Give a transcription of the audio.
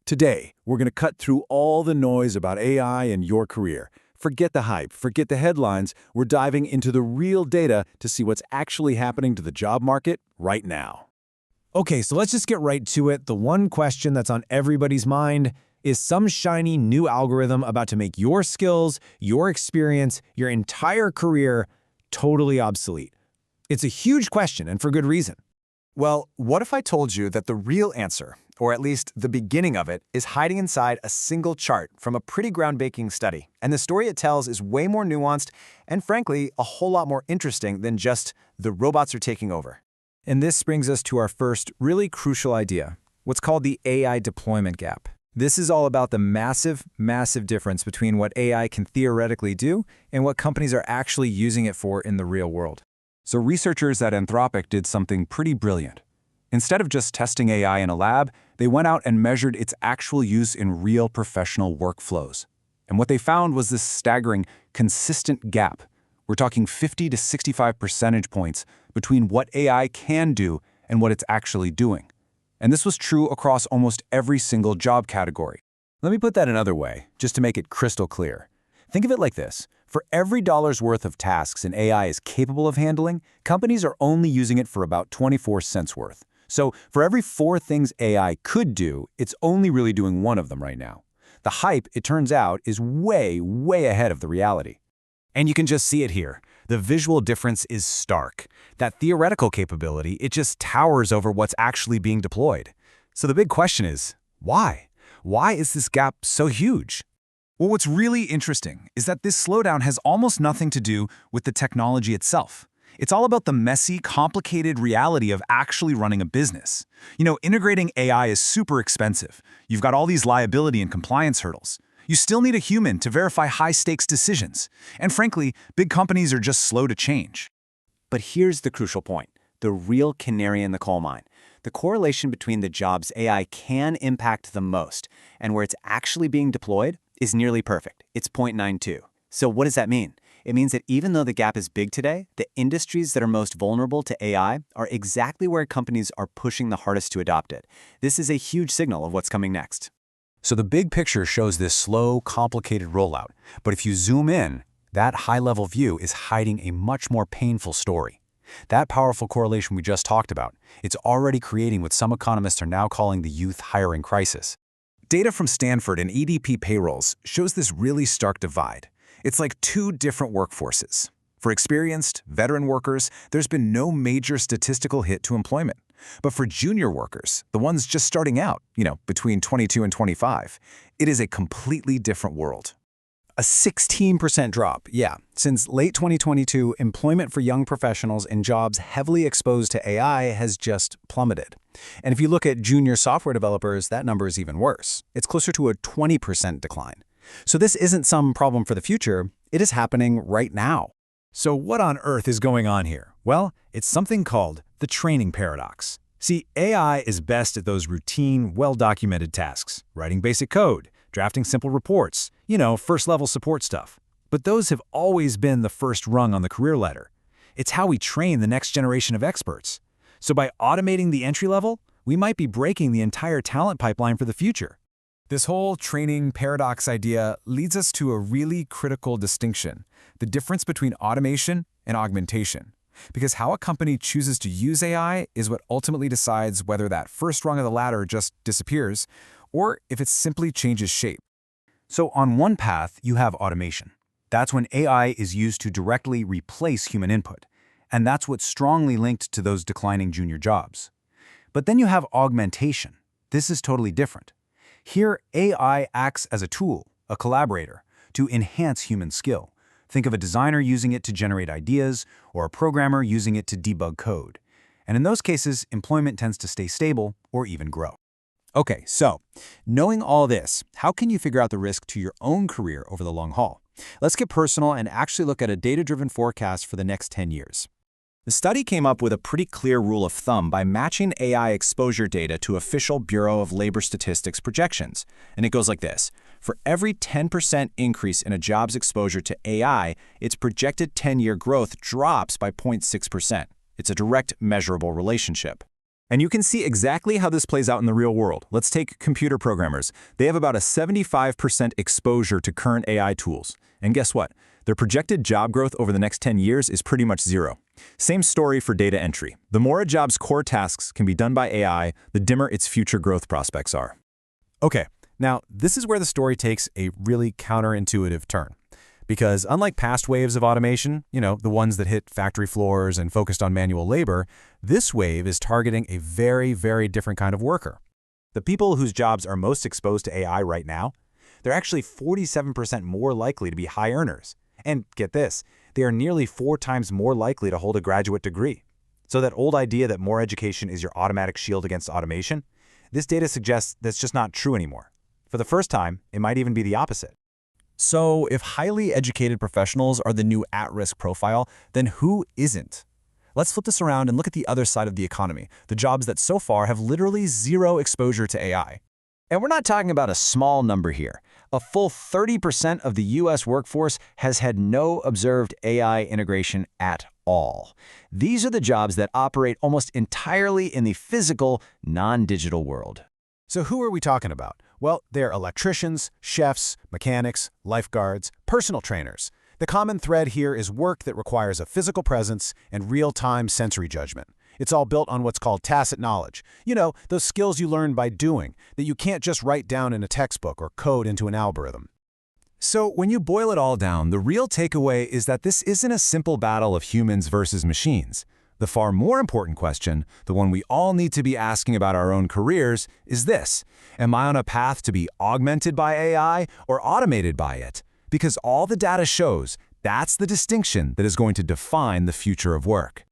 Today, we're going to cut through all the noise about AI and your career. Forget the hype, forget the headlines. We're diving into the real data to see what's actually happening to the job market right now. Okay, so let's just get right to it. The one question that's on everybody's mind is some shiny new algorithm about to make your skills, your experience, your entire career totally obsolete. It's a huge question, and for good reason. Well, what if I told you that the real answer, or at least the beginning of it, is hiding inside a single chart from a pretty groundbreaking study, and the story it tells is way more nuanced and, frankly, a whole lot more interesting than just the robots are taking over. And this brings us to our first really crucial idea, what's called the AI deployment gap. This is all about the massive difference between what AI can theoretically do and what companies are actually using it for in the real world. So researchers at Anthropic did something pretty brilliant. Instead of just testing AI in a lab, they went out and measured its actual use in real professional workflows. And what they found was this staggering, consistent gap. We're talking 50 to 65 percentage points between what AI can do and what it's actually doing. And this was true across almost every single job category. Let me put that another way, just to make it crystal clear. Think of it like this. For every dollar's worth of tasks an AI is capable of handling, companies are only using it for about 24 cents worth. So for every 4 things AI could do, it's only really doing 1 of them right now. The hype, it turns out, is way ahead of the reality. And you can just see it here. The visual difference is stark. That theoretical capability, it just towers over what's actually being deployed. So the big question is, why? Why is this gap so huge? Well, what's really interesting is that this slowdown has almost nothing to do with the technology itself. It's all about the messy, complicated reality of actually running a business. Integrating AI is super expensive. You've got all these liability and compliance hurdles. You still need a human to verify high-stakes decisions. And frankly, big companies are just slow to change. But here's the crucial point, the real canary in the coal mine. The correlation between the jobs AI can impact the most and where it's actually being deployed is nearly perfect. It's 0.92. So what does that mean? It means that even though the gap is big today, the industries that are most vulnerable to AI are exactly where companies are pushing the hardest to adopt it. This is a huge signal of what's coming next. So the big picture shows this slow, complicated rollout. But if you zoom in, that high-level view is hiding a much more painful story. That powerful correlation we just talked about, it's already creating what some economists are now calling the youth hiring crisis. Data from Stanford and EDP payrolls shows this really stark divide. It's like 2 different workforces. For experienced, veteran workers, there's been no major statistical hit to employment. But for junior workers, the ones just starting out, between 22 and 25, it is a completely different world. A 16% drop, yeah. Since late 2022, employment for young professionals in jobs heavily exposed to AI has just plummeted. And if you look at junior software developers, that number is even worse. It's closer to a 20% decline. So this isn't some problem for the future, it is happening right now. So what on earth is going on here? Well, it's something called the training paradox. See, AI is best at those routine, well-documented tasks, writing basic code, drafting simple reports, first-level support stuff. But those have always been the first rung on the career ladder. It's how we train the next generation of experts. So by automating the entry level, we might be breaking the entire talent pipeline for the future. This whole training paradox idea leads us to a really critical distinction, the difference between automation and augmentation. Because how a company chooses to use AI is what ultimately decides whether that first rung of the ladder just disappears, or if it simply changes shape. So on one path, you have automation. That's when AI is used to directly replace human input. And that's what's strongly linked to those declining junior jobs. But then you have augmentation. This is totally different. Here, AI acts as a tool, a collaborator, to enhance human skill. Think of a designer using it to generate ideas, or a programmer using it to debug code. And in those cases, employment tends to stay stable or even grow. Okay, so knowing all this, how can you figure out the risk to your own career over the long haul? Let's get personal and actually look at a data-driven forecast for the next 10 years. The study came up with a pretty clear rule of thumb by matching AI exposure data to official Bureau of Labor Statistics projections. And it goes like this. For every 10% increase in a job's exposure to AI, its projected 10-year growth drops by 0.6%. It's a direct, measurable relationship. And you can see exactly how this plays out in the real world. Let's take computer programmers. They have about a 75% exposure to current AI tools. And guess what? Their projected job growth over the next 10 years is pretty much zero. Same story for data entry. The more a job's core tasks can be done by AI, the dimmer its future growth prospects are. Okay, now this is where the story takes a really counterintuitive turn. Because unlike past waves of automation, the ones that hit factory floors and focused on manual labor, this wave is targeting a very, very different kind of worker. The people whose jobs are most exposed to AI right now, they're actually 47% more likely to be high earners. And get this, they are nearly 4 times more likely to hold a graduate degree. So that old idea that more education is your automatic shield against automation, this data suggests that's just not true anymore. For the first time, it might even be the opposite. So if highly educated professionals are the new at-risk profile, then who isn't? Let's flip this around and look at the other side of the economy, the jobs that so far have literally zero exposure to AI. And we're not talking about a small number here. A full 30% of the U.S. workforce has had no observed AI integration at all. These are the jobs that operate almost entirely in the physical, non-digital world. So who are we talking about? Well, they're electricians, chefs, mechanics, lifeguards, personal trainers. The common thread here is work that requires a physical presence and real-time sensory judgment. It's all built on what's called tacit knowledge. Those skills you learn by doing, that you can't just write down in a textbook or code into an algorithm. So when you boil it all down, the real takeaway is that this isn't a simple battle of humans versus machines. The far more important question, the one we all need to be asking about our own careers, is this: am I on a path to be augmented by AI or automated by it? Because all the data shows that's the distinction that is going to define the future of work.